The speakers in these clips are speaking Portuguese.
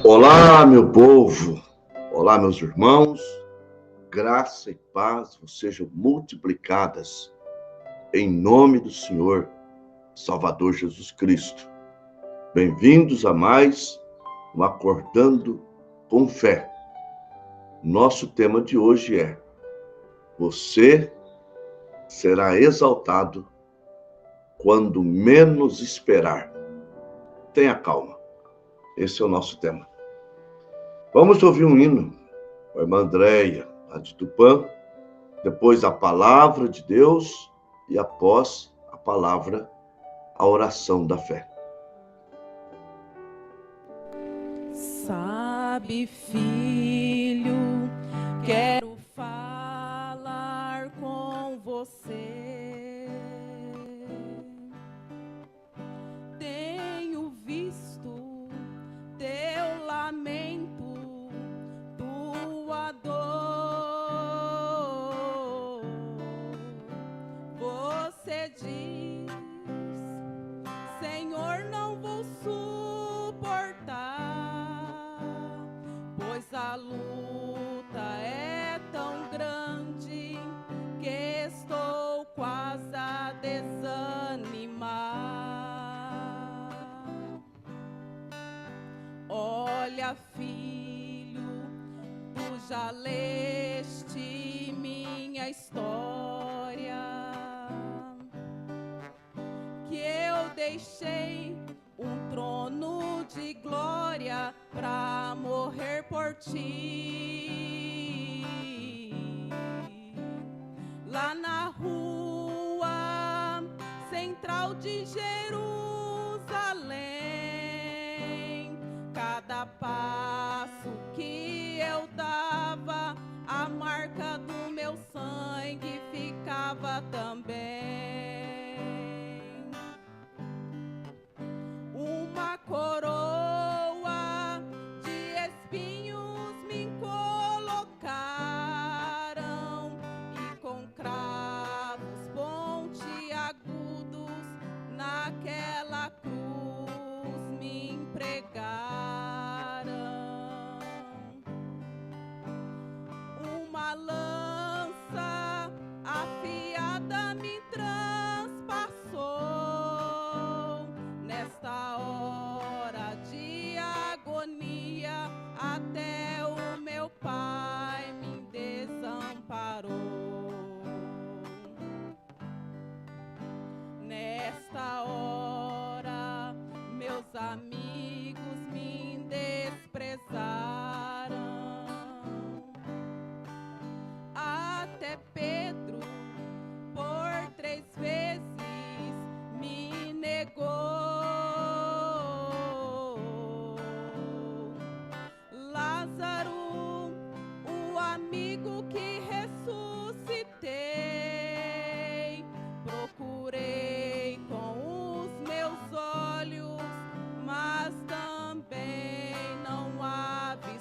Olá, meu povo, olá, meus irmãos, graça e paz vos sejam multiplicadas em nome do Senhor Salvador Jesus Cristo. Bem-vindos a mais um Acordando com Fé. Nosso tema de hoje é: você será exaltado quando menos esperar. Tenha calma, esse é o nosso tema. Vamos ouvir um hino com a irmã Andréia, lá de Tupã, depois a palavra de Deus e após a palavra, a oração da fé. Sabe, filho, quero falar com você. Tenho visto teu lamento, tua dor. Você diz: Senhor, não vou suportar, pois a luta é tão grande que estou quase a desanimar. Olha, filho, tu já leste minha história, que eu deixei um trono de glória pra morrer por ti. Lá na rua central de Jerusalém, cada passo que eu dava, a marca do meu sangue ficava também. Uma coroa de espinhos me colocaram e com cravos pontiagudos naquela cruz me empregaram. Uma lança afiada me transpassou. Nesta hora de agonia, até o meu pai me desamparou. Nesta hora, meus amigos me desprezaram. Até Pedro, por 3 vezes, me negou. Lázaro, o amigo que ressuscitei, procurei com os meus olhos, mas também não avistei.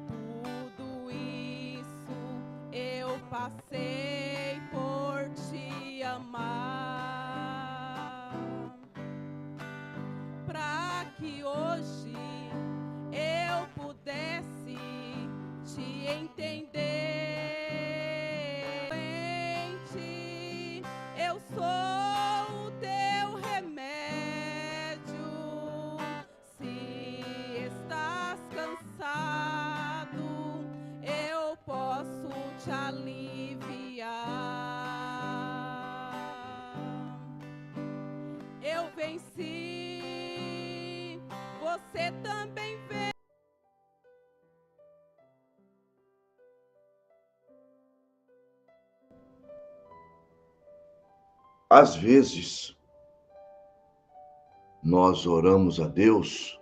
Tudo isso eu passei por te amar, pra que hoje eu pudesse te entender. Doente, eu sou o teu remédio. Se estás cansado, eu posso te aliviar. Eu venci, você também vence. Às vezes, nós oramos a Deus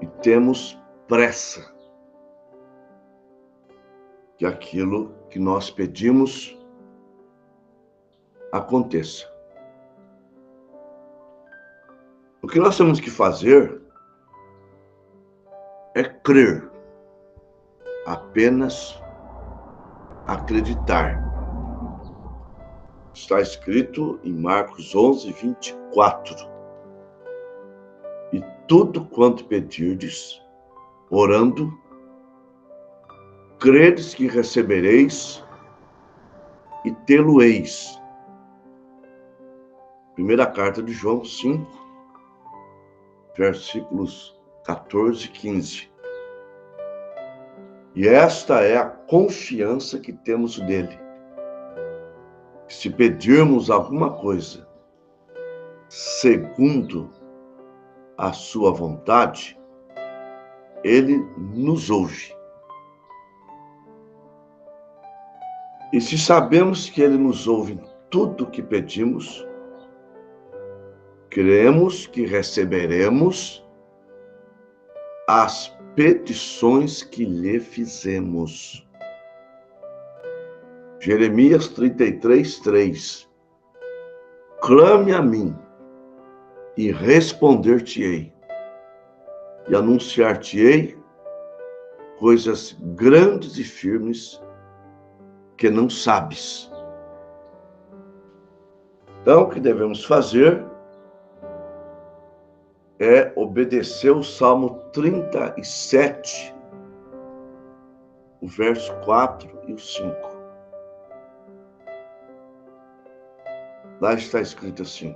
e temos pressa que aquilo que nós pedimos aconteça. O que nós temos que fazer é crer, apenas acreditar. Está escrito em Marcos 11, 24. E tudo quanto pedirdes, orando, credes que recebereis e tê-lo-eis. Primeira carta de João 5, versículos 14 e 15. E esta é a confiança que temos nele. Se pedirmos alguma coisa segundo a sua vontade, ele nos ouve. E se sabemos que ele nos ouve em tudo o que pedimos, cremos que receberemos as petições que lhe fizemos. Jeremias 33, 3. Clame a mim e responder-te-ei, e anunciar-te-ei coisas grandes e firmes que não sabes. Então, o que devemos fazer é obedecer o Salmo 37, o verso 4 e o 5. Lá está escrito assim: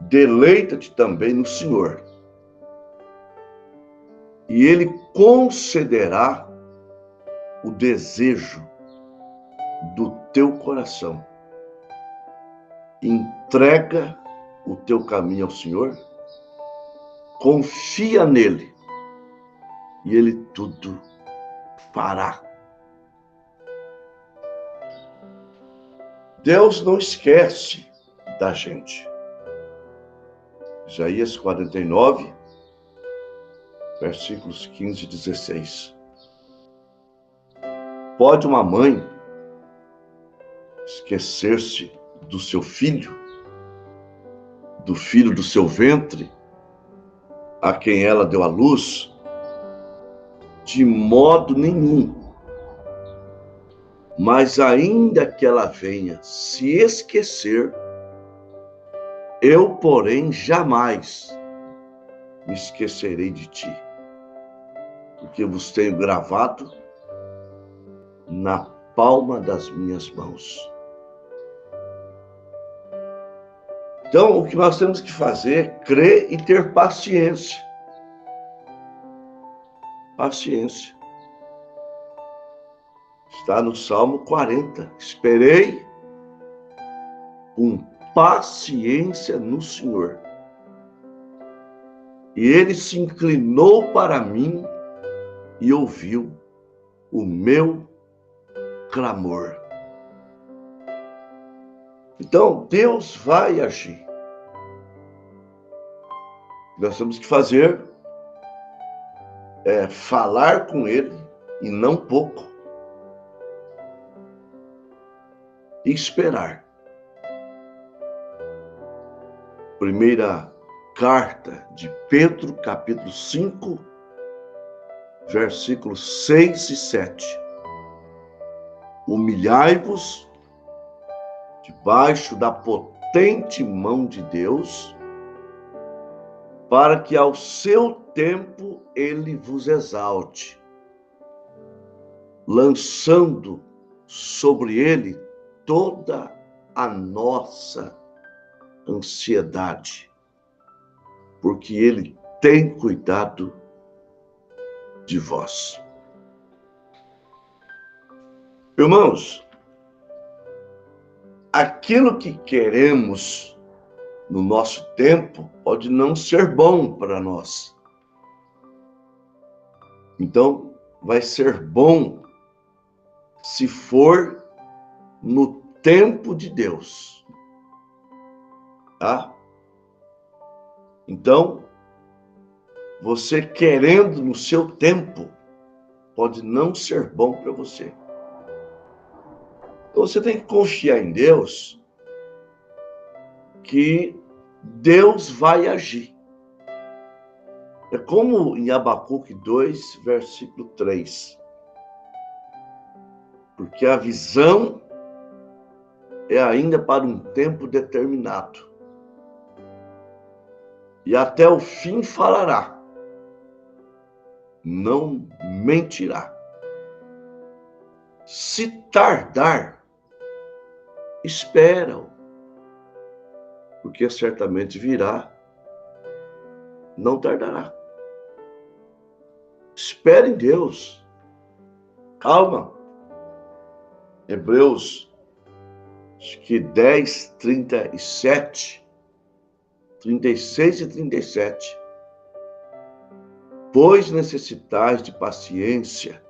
deleita-te também no Senhor, e Ele concederá o desejo do teu coração. Entrega o teu caminho ao Senhor, confia nele, e Ele tudo fará. Deus não esquece da gente. Isaías 49, versículos 15 e 16. Pode uma mãe esquecer-se do seu filho, do filho do seu ventre, a quem ela deu à luz? De modo nenhum. Mas ainda que ela venha se esquecer, eu, porém, jamais me esquecerei de ti, porque vos tenho gravado na palma das minhas mãos. Então, o que nós temos que fazer é crer e ter paciência. Paciência. Está no Salmo 40. Esperei com paciência no Senhor, e Ele se inclinou para mim e ouviu o meu clamor. Então, Deus vai agir. Nós temos que fazer falar com Ele, e não pouco, e esperar. Primeira carta de Pedro, capítulo 5, versículos 6 e 7. Humilhai-vos debaixo da potente mão de Deus, para que ao seu tempo ele vos exalte, lançando sobre ele toda a nossa ansiedade, porque ele tem cuidado de vós. Irmãos, aquilo que queremos no nosso tempo pode não ser bom para nós. Então, vai ser bom se for no tempo de Deus. Tá? Então, você querendo no seu tempo pode não ser bom para você. Então, você tem que confiar em Deus, que Deus vai agir. É como em Abacuque 2, versículo 3. Porque a visão é ainda para um tempo determinado. E até o fim falará, não mentirá. Se tardar, espera-o, porque certamente virá, não tardará. Espere em Deus. Calma. Hebreus, acho que 10, 37, 36 e 37. Pois necessitais de paciência,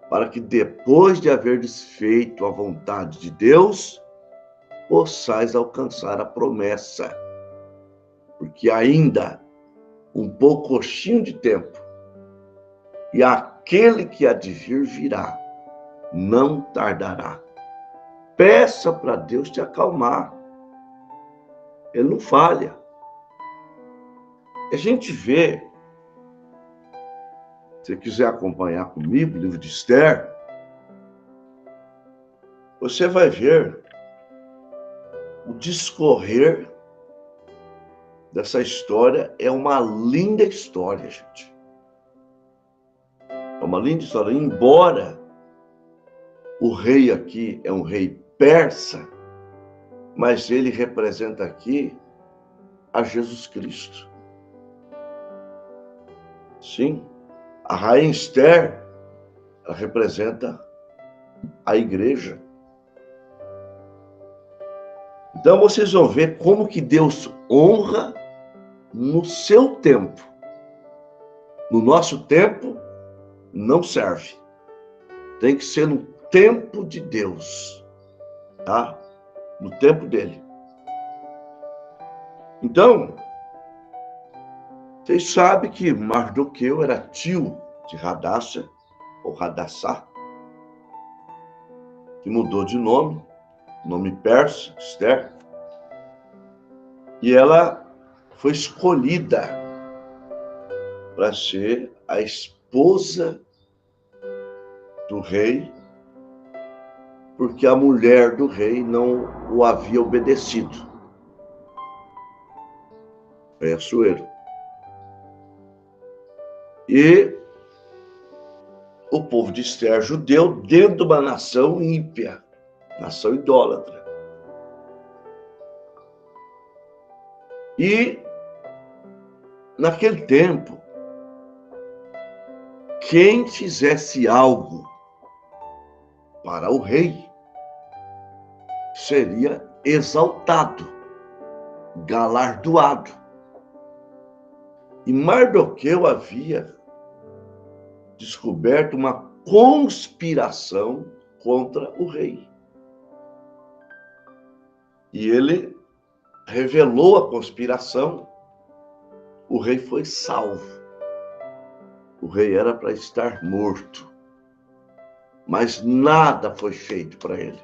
para que depois de haverdes feito a vontade de Deus, possais alcançar a promessa. Porque ainda um pouquinho de tempo, e aquele que há de vir virá, não tardará. Peça para Deus te acalmar. Ele não falha. A gente vê, se você quiser acompanhar comigo o livro de Esther, você vai ver o discorrer dessa história. É uma linda história, gente. É uma linda história. Embora o rei aqui é um rei persa, mas ele representa aqui a Jesus Cristo. Sim, a rainha Esther, ela representa a igreja. Então vocês vão ver como que Deus honra no seu tempo. No nosso tempo, não serve. Tem que ser no tempo de Deus, tá? No tempo dele. Então, vocês sabem que Mardoqueu era tio de Hadassah, ou Hadassah, que mudou de nome persa, Esther, e ela foi escolhida para ser a esposa do rei, porque a mulher do rei não o havia obedecido. É Assuero. E o povo de Esther, judeu, dentro de uma nação ímpia, nação idólatra. E, naquele tempo, quem fizesse algo para o rei seria exaltado, galardoado. E Mardoqueu havia descoberto uma conspiração contra o rei. E ele revelou a conspiração. O rei foi salvo. O rei era para estar morto. Mas nada foi feito para ele.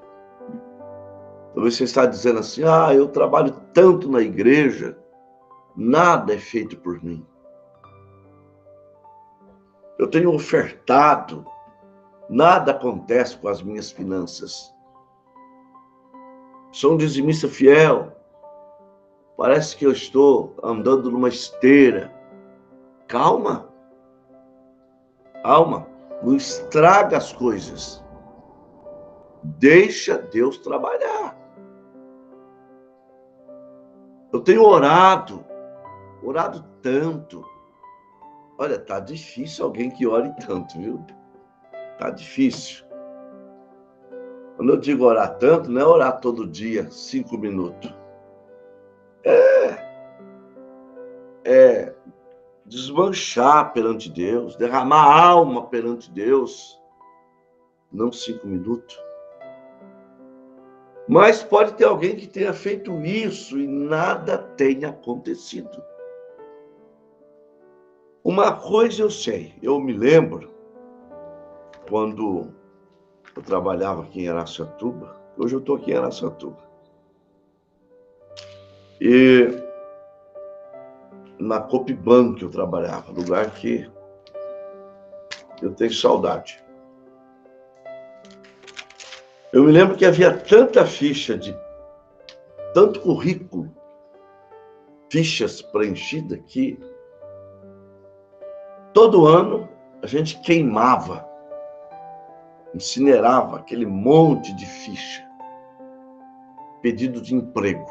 Talvez você está dizendo assim, eu trabalho tanto na igreja, nada é feito por mim. Eu tenho ofertado, nada acontece com as minhas finanças. Sou um dizimista fiel, parece que eu estou andando numa esteira. Calma, calma, não estraga as coisas. Deixa Deus trabalhar. Eu tenho orado tanto. Olha, tá difícil alguém que ore tanto, viu? Tá difícil. Quando eu digo orar tanto, não é orar todo dia, 5 minutos. É desmanchar perante Deus, derramar alma perante Deus, não 5 minutos. Mas pode ter alguém que tenha feito isso e nada tenha acontecido. Uma coisa eu sei, eu me lembro, quando eu trabalhava aqui em Araçatuba, hoje eu estou aqui em Araçatuba, e na Copiban que eu trabalhava, lugar que eu tenho saudade. Eu me lembro que havia tanta ficha, tanto currículo, fichas preenchidas, que todo ano a gente queimava, incinerava aquele monte de ficha, pedido de emprego.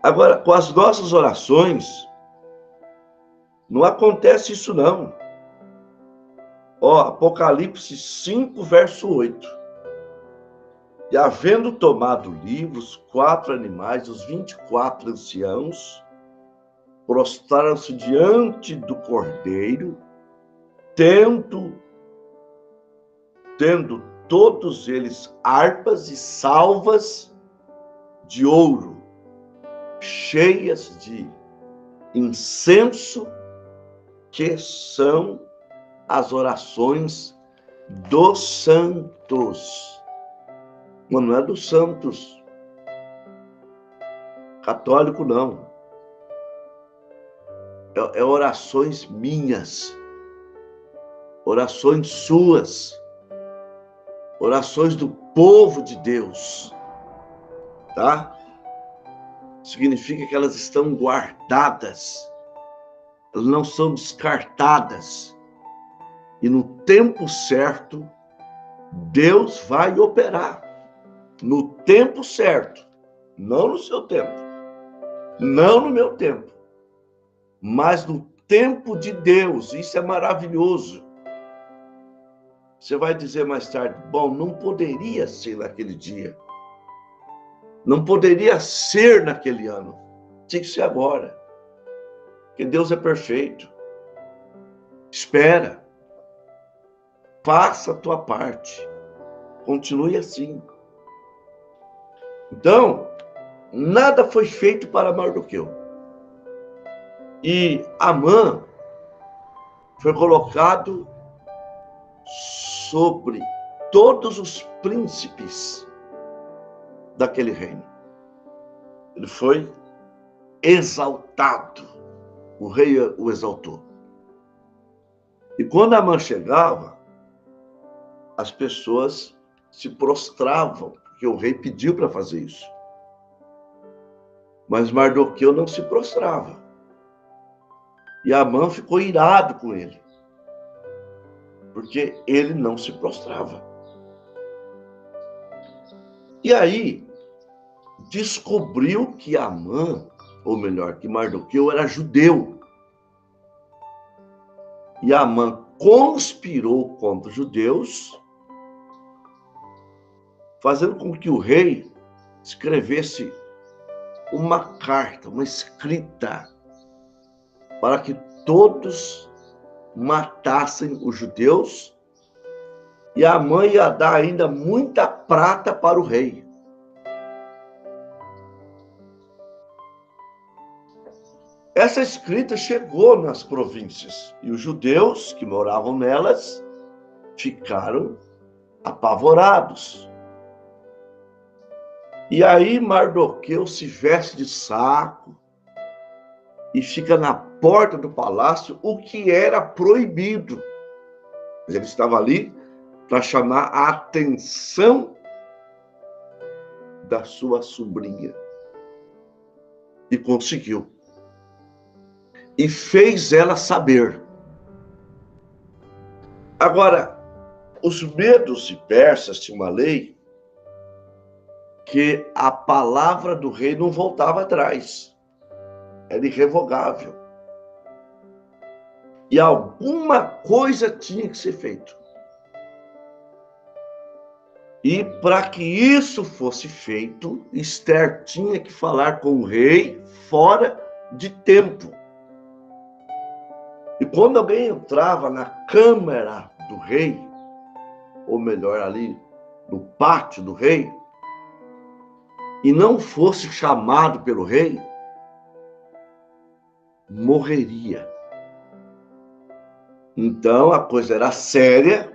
Agora, com as nossas orações, não acontece isso não. Ó, Apocalipse 5, verso 8. E havendo tomado livros, 4 animais, os 24 anciãos, prostraram-se diante do Cordeiro, tendo todos eles harpas e salvas de ouro, cheias de incenso, que são as orações dos santos. Mas não é dos santos católico, não. É orações minhas, orações suas, orações do povo de Deus, tá? Significa que elas estão guardadas, elas não são descartadas. E no tempo certo, Deus vai operar. No tempo certo, não no seu tempo, não no meu tempo, mas no tempo de Deus. Isso é maravilhoso. Você vai dizer mais tarde, bom, não poderia ser naquele dia, não poderia ser naquele ano, tinha que ser agora, porque Deus é perfeito. Espera, faça a tua parte, continue assim. Então, nada foi feito para Mardoqueu. E Amã foi colocado sobre todos os príncipes daquele reino. Ele foi exaltado. O rei o exaltou. E quando Amã chegava, as pessoas se prostravam, porque o rei pediu para fazer isso. Mas Mardoqueu não se prostrava. E Amã ficou irado com ele, porque ele não se prostrava. E aí, descobriu que Amã, ou melhor, que Mardoqueu era judeu. E Amã conspirou contra os judeus, fazendo com que o rei escrevesse uma carta, uma escrita, para que todos matassem os judeus, e Amã ia dar ainda muita prata para o rei. Essa escrita chegou nas províncias, e os judeus que moravam nelas ficaram apavorados. E aí Mardoqueu se veste de saco e fica na porta do palácio, o que era proibido. Ele estava ali para chamar a atenção da sua sobrinha. E conseguiu. E fez ela saber. Agora, os medos e persas tinham uma lei que a palavra do rei não voltava atrás. Era irrevogável. E alguma coisa tinha que ser feito. E para que isso fosse feito, Esther tinha que falar com o rei fora de tempo. E quando alguém entrava na câmara do rei, ou melhor, ali no pátio do rei, e não fosse chamado pelo rei, morreria. Então a coisa era séria,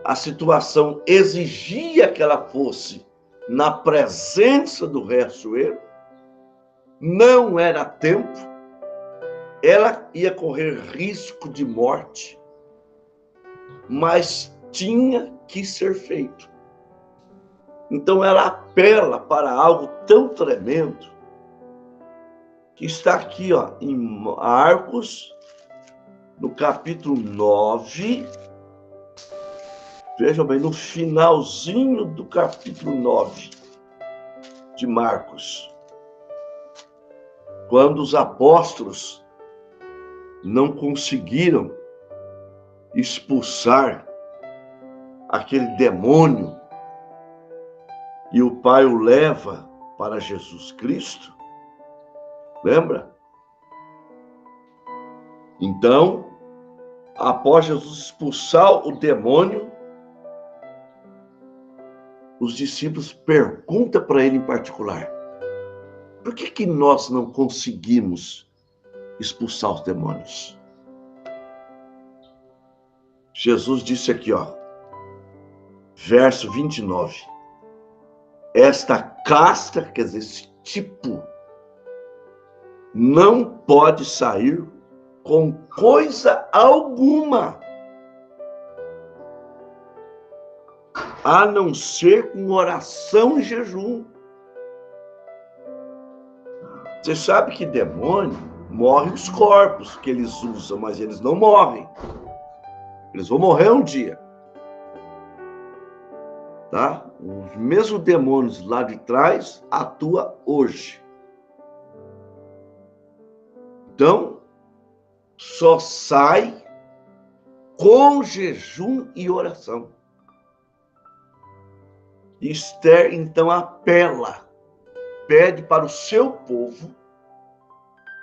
a situação exigia que ela fosse na presença do rei Assuero, não era tempo, ela ia correr risco de morte, mas tinha que ser feito. Então ela apela para algo tão tremendo que está aqui, em Marcos, no capítulo 9. Vejam bem, no finalzinho do capítulo 9 de Marcos, quando os apóstolos não conseguiram expulsar aquele demônio e o pai o leva para Jesus Cristo, lembra? Então, após Jesus expulsar o demônio, os discípulos perguntam para ele em particular: por que nós não conseguimos expulsar os demônios? Jesus disse aqui, verso 29. Esta casta, quer dizer, esse tipo, não pode sair com coisa alguma, a não ser com oração e jejum. Você sabe que demônio morre os corpos que eles usam, mas eles não morrem. Eles vão morrer um dia. Tá? Os mesmos demônios lá de trás atuam hoje. Então, só sai com jejum e oração. Esther, então, apela, pede para o seu povo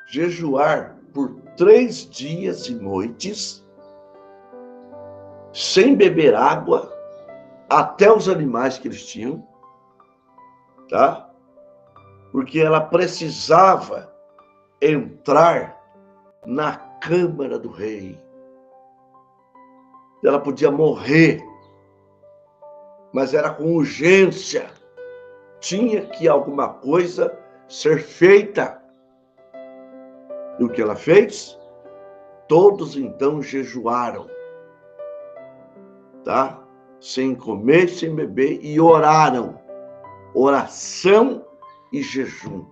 jejuar por 3 dias e noites, sem beber água, até os animais que eles tinham, tá? Porque ela precisava entrar na câmara do rei. Ela podia morrer, mas era com urgência. Tinha que alguma coisa ser feita. E o que ela fez? Todos então jejuaram, tá? Sem comer, sem beber, e oraram. Oração e jejum.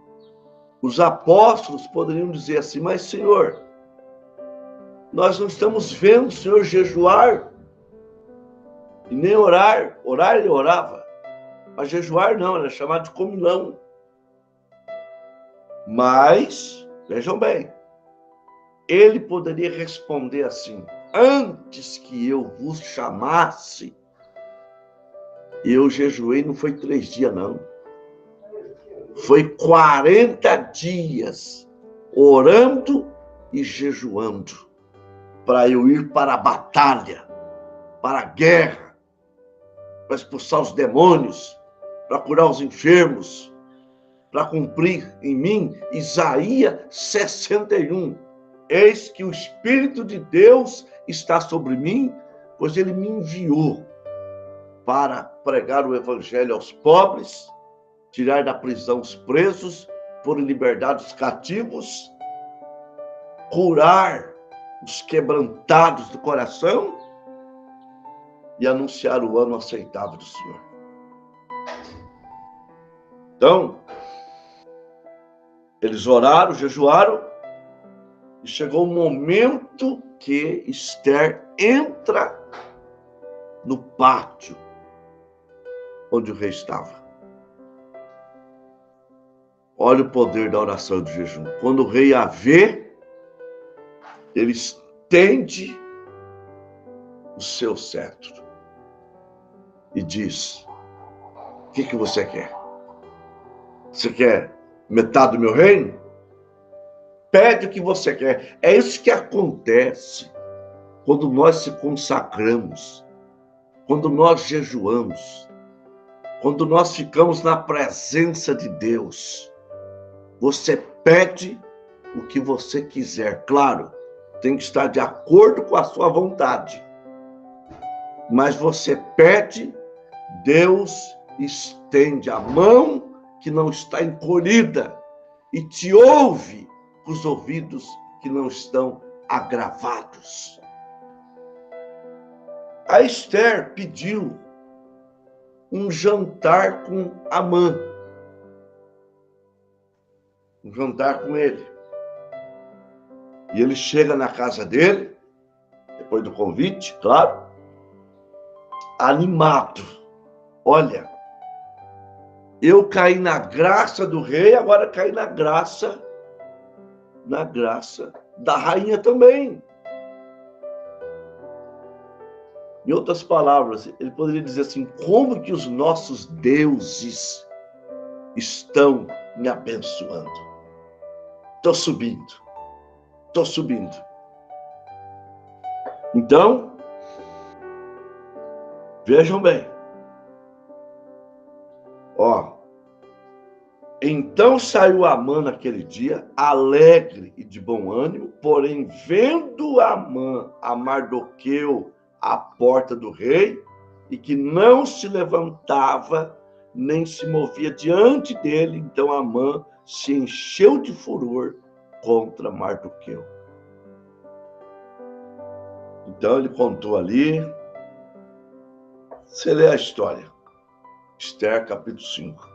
Os apóstolos poderiam dizer assim: mas Senhor, nós não estamos vendo o Senhor jejuar e nem orar. Orar ele orava, mas jejuar não, era chamado de comunhão. Mas, vejam bem, ele poderia responder assim: antes que eu vos chamasse, eu jejuei, não foi 3 dias, não. Foi 40 dias orando e jejuando para eu ir para a batalha, para a guerra, para expulsar os demônios, para curar os enfermos, para cumprir em mim Isaías 61. Eis que o Espírito de Deus está sobre mim, pois ele me enviou para pregar o evangelho aos pobres, tirar da prisão os presos, pôr em liberdade os cativos, curar os quebrantados do coração e anunciar o ano aceitável do Senhor. Então, eles oraram, jejuaram, e chegou o momento que Esther entra no pátio onde o rei estava. Olha o poder da oração e do jejum. Quando o rei a vê, ele estende o seu cetro e diz: o que você quer? Você quer metade do meu reino? Pede o que você quer. É isso que acontece quando nós se consagramos, quando nós jejuamos, quando nós ficamos na presença de Deus. Você pede o que você quiser. Claro, tem que estar de acordo com a sua vontade. Mas você pede, Deus estende a mão que não está encolhida e te ouve com os ouvidos que não estão agravados. A Esther pediu um jantar com Amã. Um jantar com ele. E ele chega na casa dele, depois do convite, claro, animado. Olha, eu caí na graça do rei, agora caí na graça da rainha também. Em outras palavras, ele poderia dizer assim, como que os nossos deuses estão me abençoando? Estou subindo. Então, vejam bem. Então saiu Amã naquele dia, alegre e de bom ânimo, porém, vendo Amã a Mardoqueu à porta do rei, e que não se levantava, nem se movia diante dele, então Amã se encheu de furor contra Mardoqueu. Então ele contou ali, você lê a história, Esther capítulo 5.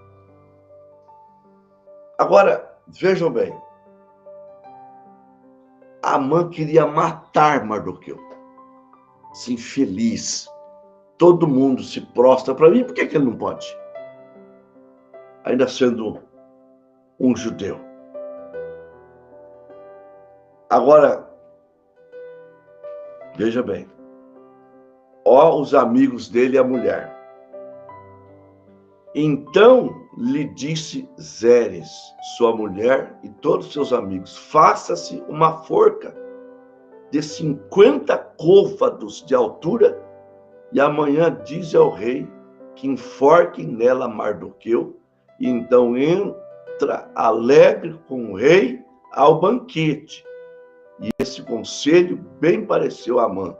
Agora, vejam bem, Amã queria matar Mardoqueu, se infeliz, todo mundo se prostra para mim, por que ele não pode? Ainda sendo um judeu. Agora, veja bem, os amigos dele e a mulher. Então lhe disse Zeres, sua mulher e todos seus amigos, faça-se uma forca de 50 côvados de altura, e amanhã dize ao rei que enforque nela Mardoqueu, e então entra alegre com o rei ao banquete. E esse conselho bem pareceu a Amã,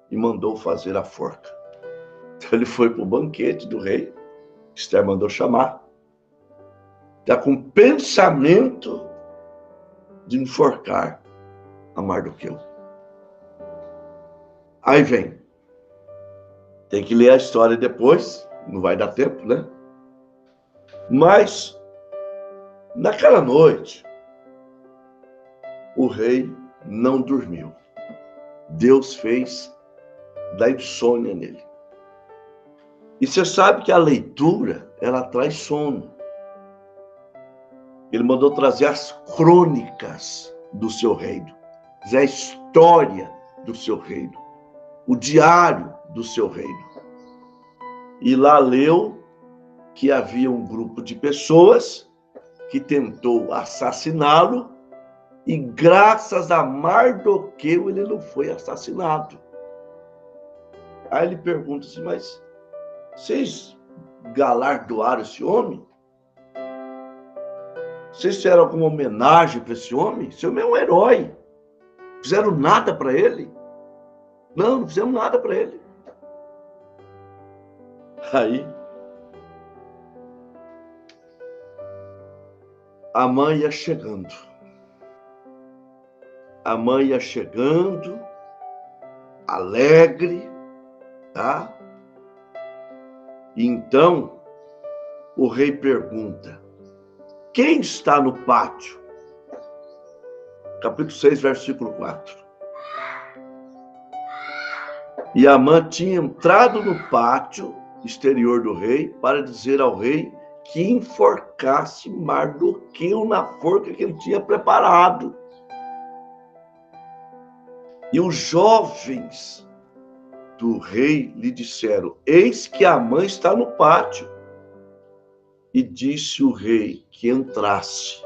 e mandou fazer a forca. Então ele foi para o banquete do rei, Esther mandou chamar, está com pensamento de enforcar a Mardoqueu. Aí vem, tem que ler a história depois, não vai dar tempo, né? Mas, naquela noite, o rei não dormiu. Deus fez da insônia nele. E você sabe que a leitura, ela traz sono. Ele mandou trazer as crônicas do seu reino, a história do seu reino, o diário do seu reino. E lá leu que havia um grupo de pessoas que tentou assassiná-lo, e graças a Mardoqueu ele não foi assassinado. Aí ele pergunta assim, mas vocês galardoaram esse homem? Vocês fizeram alguma homenagem para esse homem? Esse homem é um herói. Fizeram nada para ele? Não fizemos nada para ele. Aí, a mãe ia chegando. Alegre, tá? E então, o rei pergunta, quem está no pátio? Capítulo 6, versículo 4. E Amã tinha entrado no pátio exterior do rei para dizer ao rei que enforcasse Mardoqueu na forca que ele tinha preparado. E os jovens do rei lhe disseram, eis que Amã está no pátio. E disse o rei que entrasse.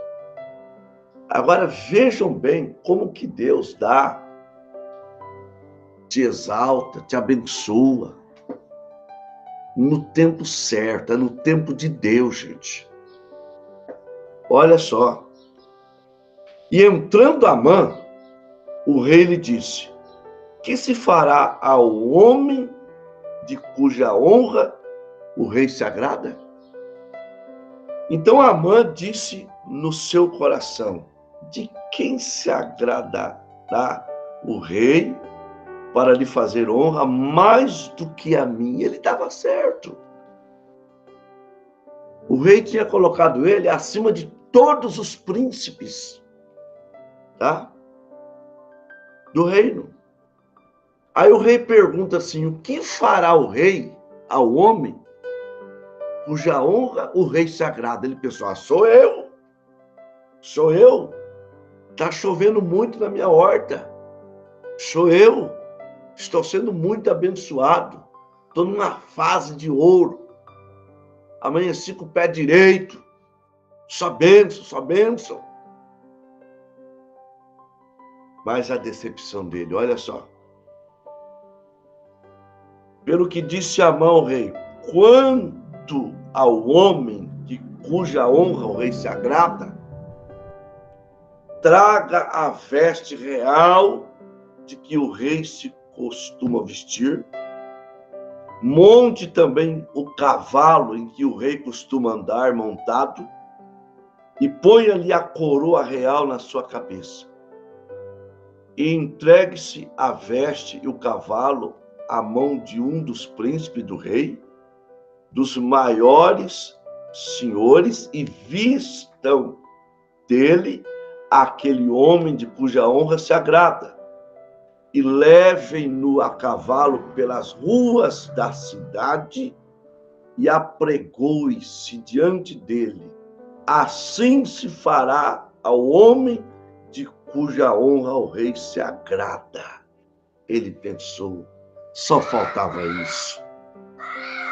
Agora vejam bem como que Deus dá, te exalta, te abençoa. No tempo certo, é no tempo de Deus, gente. Olha só. E entrando Amã, o rei lhe disse, que se fará ao homem de cuja honra o rei se agrada? Então Amã disse no seu coração, de quem se agradará o rei para lhe fazer honra mais do que a mim. Ele estava certo. O rei tinha colocado ele acima de todos os príncipes, tá? Do reino. Aí o rei pergunta assim: o que fará o rei ao homem cuja honra o rei se agrada? Ele pensou: ah, sou eu. Está chovendo muito na minha horta. Sou eu. Estou sendo muito abençoado. Estou numa fase de ouro. Amanheci com o pé direito. Só bênção. Mas a decepção dele, olha só. Pelo que disse Amã ao rei: quanto ao homem de cuja honra o rei se agrada, traga a veste real de que o rei se costuma vestir, monte também o cavalo em que o rei costuma andar montado, e ponha-lhe a coroa real na sua cabeça. E entregue-se a veste e o cavalo à mão de um dos príncipes do rei, dos maiores senhores, e vistam dele aquele homem de cuja honra se agrada, e levem-no a cavalo pelas ruas da cidade, e apregoe-se diante dele. Assim se fará ao homem de cuja honra o rei se agrada. Ele pensou: só faltava isso.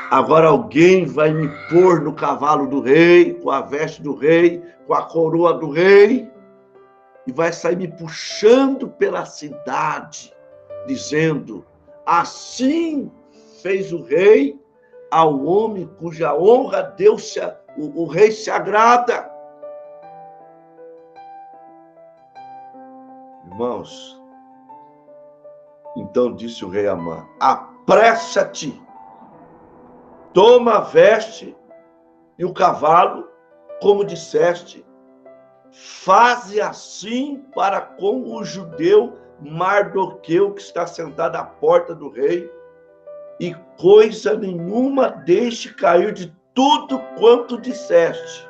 Agora alguém vai me pôr no cavalo do rei, com a veste do rei, com a coroa do rei, e vai sair me puxando pela cidade, dizendo: assim fez o rei ao homem cuja honra o rei se agrada. Irmãos, então disse o rei Amã: apressa-te, toma a veste e o cavalo, como disseste, faze assim para com o judeu Mardoqueu, que está sentado à porta do rei, e coisa nenhuma deixe cair de tudo quanto disseste.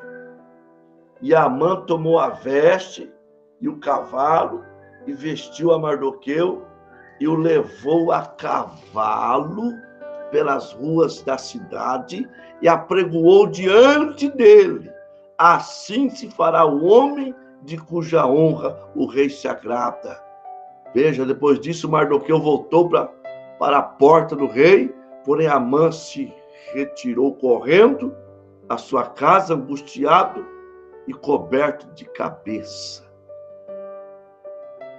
E Amã tomou a veste e o cavalo, e vestiu a Mardoqueu, e o levou a cavalo pelas ruas da cidade, e apregoou diante dele. Assim se fará o homem de cuja honra o rei se agrada. Veja, depois disso, Mardoqueu voltou para a porta do rei, porém Amã se retirou correndo à sua casa, angustiado e coberto de cabeça.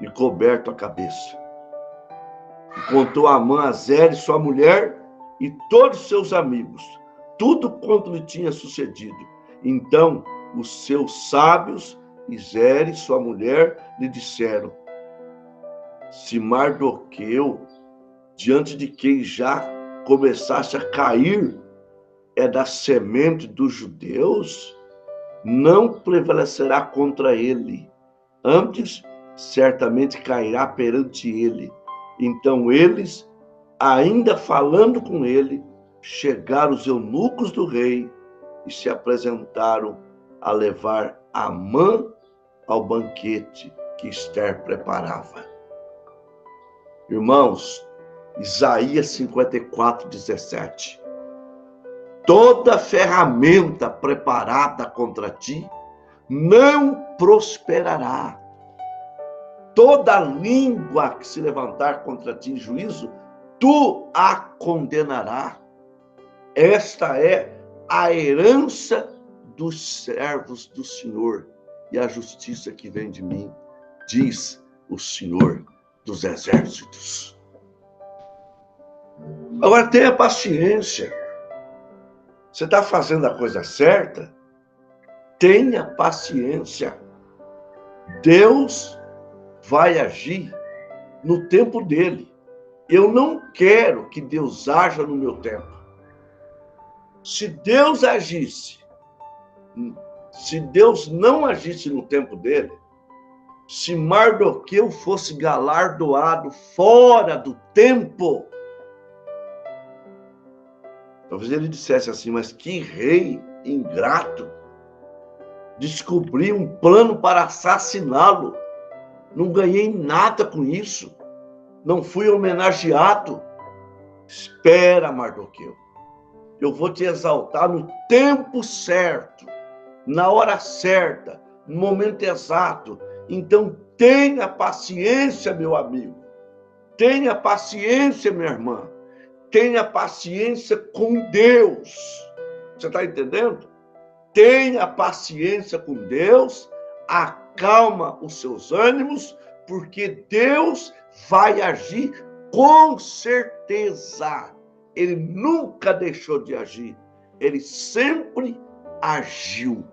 E coberto a cabeça. E contou a Amã a Zeres, sua mulher, e todos seus amigos, tudo quanto lhe tinha sucedido. Então, os seus sábios e Zeres, sua mulher, lhe disseram: se Mardoqueu, diante de quem já começasse a cair, é da semente dos judeus, não prevalecerá contra ele. Antes, certamente cairá perante ele. Então eles, ainda falando com ele, chegaram os eunucos do rei e se apresentaram a levar Amã ao banquete que Ester preparava. Irmãos, Isaías 54, 17. Toda ferramenta preparada contra ti não prosperará. Toda língua que se levantar contra ti em juízo, tu a condenarás. Esta é a herança dos servos do Senhor e a justiça que vem de mim, diz o Senhor dos exércitos. Agora tenha paciência. Você está fazendo a coisa certa? Tenha paciência. Deus vai agir no tempo dele. Eu não quero que Deus haja no meu tempo. Se Deus agisse, se Deus não agisse no tempo dele, Se Mardoqueu fosse galardoado fora do tempo, talvez ele dissesse assim, mas que rei ingrato. Descobri um plano para assassiná-lo. Não ganhei nada com isso. Não fui homenageado. Espera, Mardoqueu. Eu vou te exaltar no tempo certo, na hora certa, no momento exato. Então, tenha paciência, meu amigo. Tenha paciência, minha irmã. Tenha paciência com Deus. Você está entendendo? Tenha paciência com Deus. Acalma os seus ânimos, porque Deus vai agir com certeza. Ele nunca deixou de agir. Ele sempre agiu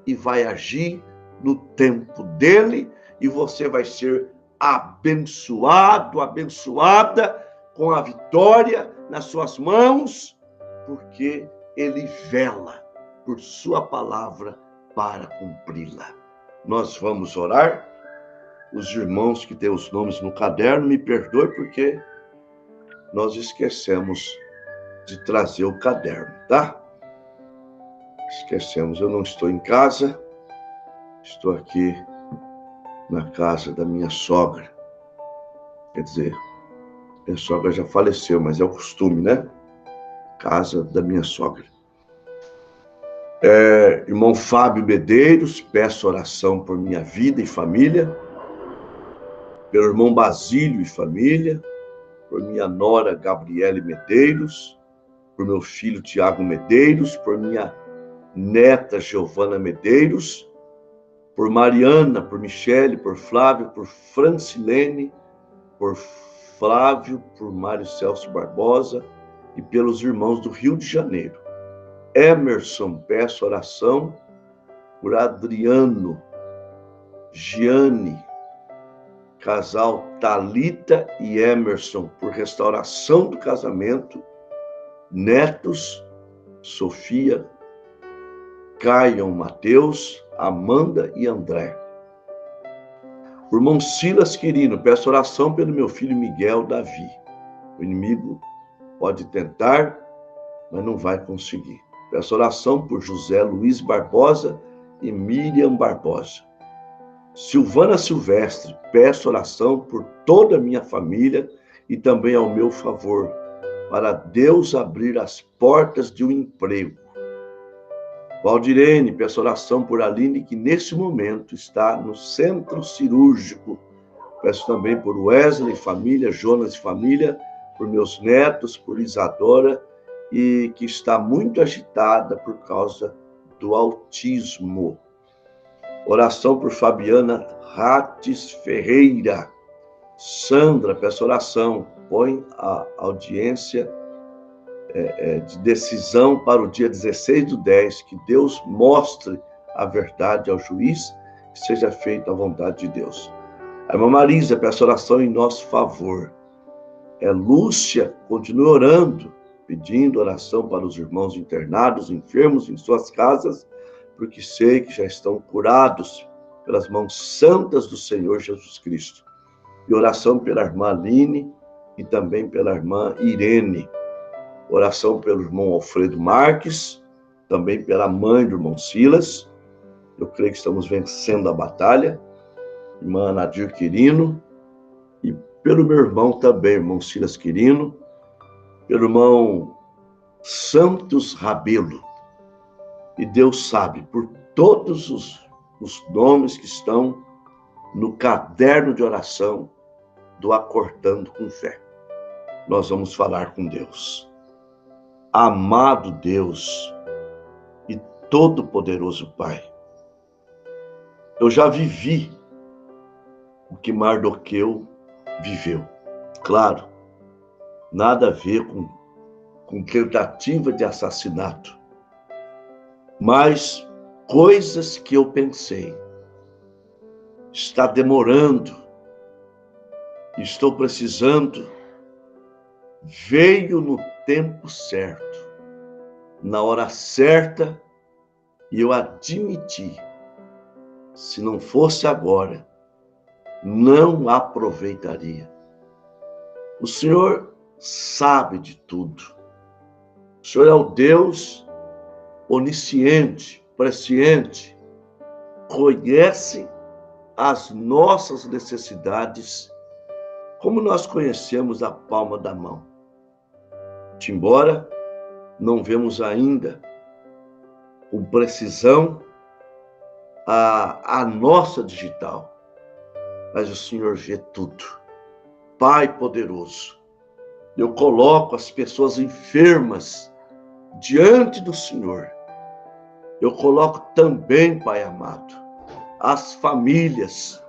e vai agir no tempo dele, e você vai ser abençoado, abençoada, com a vitória nas suas mãos, porque ele vela por sua palavra para cumpri-la. Nós vamos orar. Os irmãos que têm os nomes no caderno, me perdoem, porque nós esquecemos de trazer o caderno, tá? Esquecemos, eu não estou em casa, estou aqui na casa da minha sogra. Quer dizer, minha sogra já faleceu, mas é o costume, né? Casa da minha sogra. Irmão Fábio Medeiros, peço oração por minha vida e família, pelo irmão Basílio e família, por minha nora Gabriele Medeiros, por meu filho Tiago Medeiros, por minha neta Giovana Medeiros, por Mariana, por Michele, por Flávio, por Francilene, por Flávio, por Mário Celso Barbosa e pelos irmãos do Rio de Janeiro. Emerson, peço oração por Adriano, Giane, casal Thalita e Emerson, por restauração do casamento, netos, Sofia, Caio, Mateus, Amanda e André. O irmão Silas Quirino, peço oração pelo meu filho Miguel Davi. O inimigo pode tentar, mas não vai conseguir. Peço oração por José Luiz Barbosa e Miriam Barbosa. Silvana Silvestre, peço oração por toda a minha família e também ao meu favor, para Deus abrir as portas de um emprego. Valdirene, peço oração por Aline, que nesse momento está no centro cirúrgico. Peço também por Wesley, família, Jonas e família, por meus netos, por Isadora, e que está muito agitada por causa do autismo. Oração por Fabiana Rates Ferreira. Sandra, peço oração. Põe a audiência de decisão para o dia 16/10, que Deus mostre a verdade ao juiz, que seja feita a vontade de Deus. A irmã Marisa, peço oração em nosso favor. Lúcia, continue orando, pedindo oração para os irmãos internados, enfermos em suas casas, porque sei que já estão curados pelas mãos santas do Senhor Jesus Cristo. E oração pela irmã Aline e também pela irmã Irene. Oração pelo irmão Alfredo Marques, também pela mãe do irmão Silas. Eu creio que estamos vencendo a batalha. Irmã Nadir Quirino. E pelo meu irmão também, irmão Silas Quirino. Pelo irmão Santos Rabelo. E Deus sabe, por todos os nomes que estão no caderno de oração do Acordando com Fé. Nós vamos falar com Deus. Amado Deus e todo-poderoso Pai, eu já vivi o que Mardoqueu viveu. Claro, nada a ver com tentativa de assassinato, mas coisas que eu pensei. Está demorando, estou precisando. Veio no tempo certo, na hora certa, e eu admiti, se não fosse agora, não aproveitaria. O Senhor sabe de tudo. O Senhor é o Deus onisciente, presciente, conhece as nossas necessidades como nós conhecemos a palma da mão. Embora não vemos ainda com precisão a nossa digital, mas o Senhor vê tudo. Pai poderoso, eu coloco as pessoas enfermas diante do Senhor. Eu coloco também, Pai amado, as famílias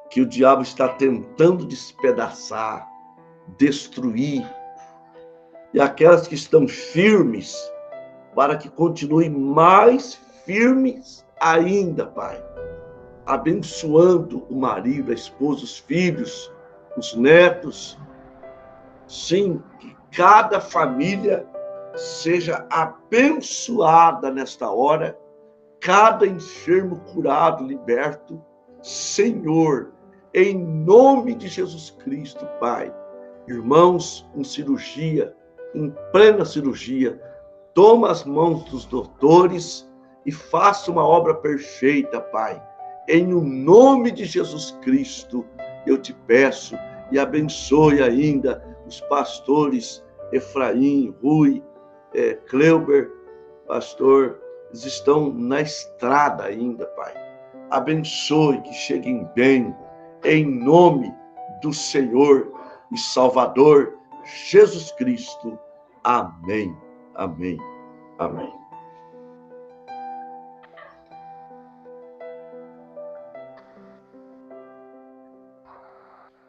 que o diabo está tentando despedaçar, destruir, e aquelas que estão firmes, para que continuem mais firmes ainda, Pai. Abençoando o marido, a esposa, os filhos, os netos. Sim, que cada família seja abençoada nesta hora, cada enfermo curado, liberto. Senhor, em nome de Jesus Cristo, Pai. Irmãos em cirurgia, em plena cirurgia, toma as mãos dos doutores e faça uma obra perfeita, Pai. Em o nome de Jesus Cristo, eu te peço, e abençoe ainda os pastores Efraim, Rui, Cleuber, pastor, eles estão na estrada ainda, Pai. Abençoe, que cheguem bem, em nome do Senhor e Salvador Jesus Cristo. Amém, amém, amém.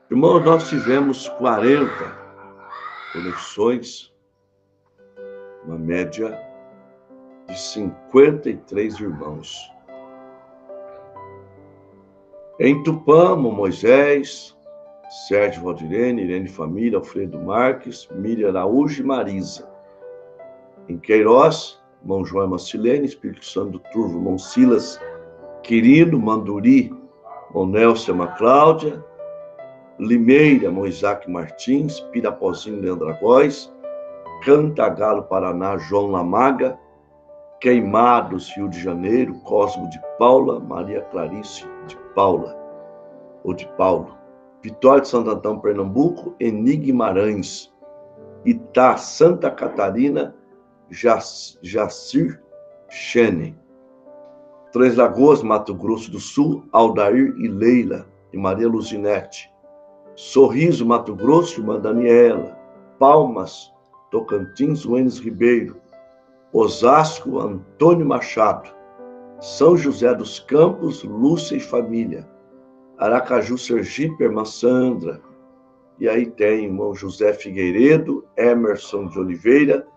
Irmãos, nós tivemos 40 conexões, uma média de 53 irmãos. Em Tupã, Moisés, Sérgio Valdirene, Irene Família, Alfredo Marques, Miriam Araújo e Marisa. Em Queiroz, Mão João Macilene, Espírito Santo do Turvo, Mão Silas, Quirino, Manduri, Mão Nélcia Macláudia, Limeira, Mão Isaac Martins, Pirapozinho, Leandragóis, Cantagalo, Paraná, João Lamaga, Queimados, Rio de Janeiro, Cosmo de Paula, Maria Clarice de Paula, ou de Paulo, Vitória de Santo Antão, Pernambuco, Eni Guimarães, Itá, Santa Catarina, Jacir Chene, Três Lagoas, Mato Grosso do Sul, Aldair e Leila, e Maria Luzinete, Sorriso, Mato Grosso, irmã Daniela, Palmas, Tocantins, Wênis Ribeiro, Osasco, Antônio Machado, São José dos Campos, Lúcia e família, Aracaju, Sergipe, irmã Sandra, e aí tem irmão José Figueiredo, Emerson de Oliveira,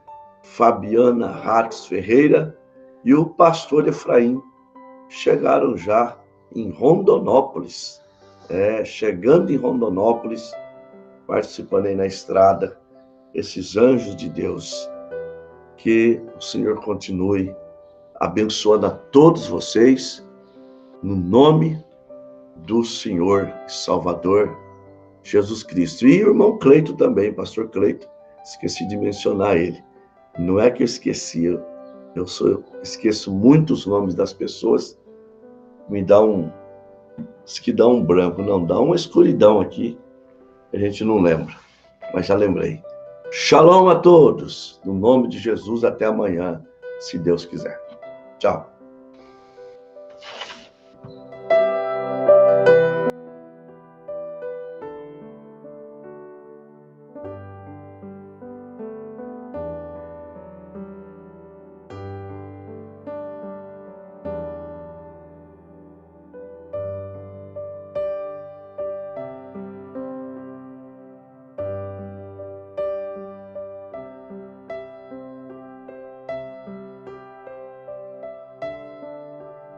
Fabiana Rates Ferreira e o pastor Efraim. Chegaram já em Rondonópolis, chegando em Rondonópolis, participando aí na estrada, esses anjos de Deus. Que o Senhor continue abençoando a todos vocês, no nome do Senhor e Salvador Jesus Cristo. E o irmão Cleito também, pastor Cleito, esqueci de mencionar ele. Não é que eu esqueci, eu esqueço muitos nomes das pessoas, diz que dá um branco, não, dá uma escuridão aqui, a gente não lembra, mas já lembrei. Shalom a todos, no nome de Jesus, até amanhã, se Deus quiser. Tchau.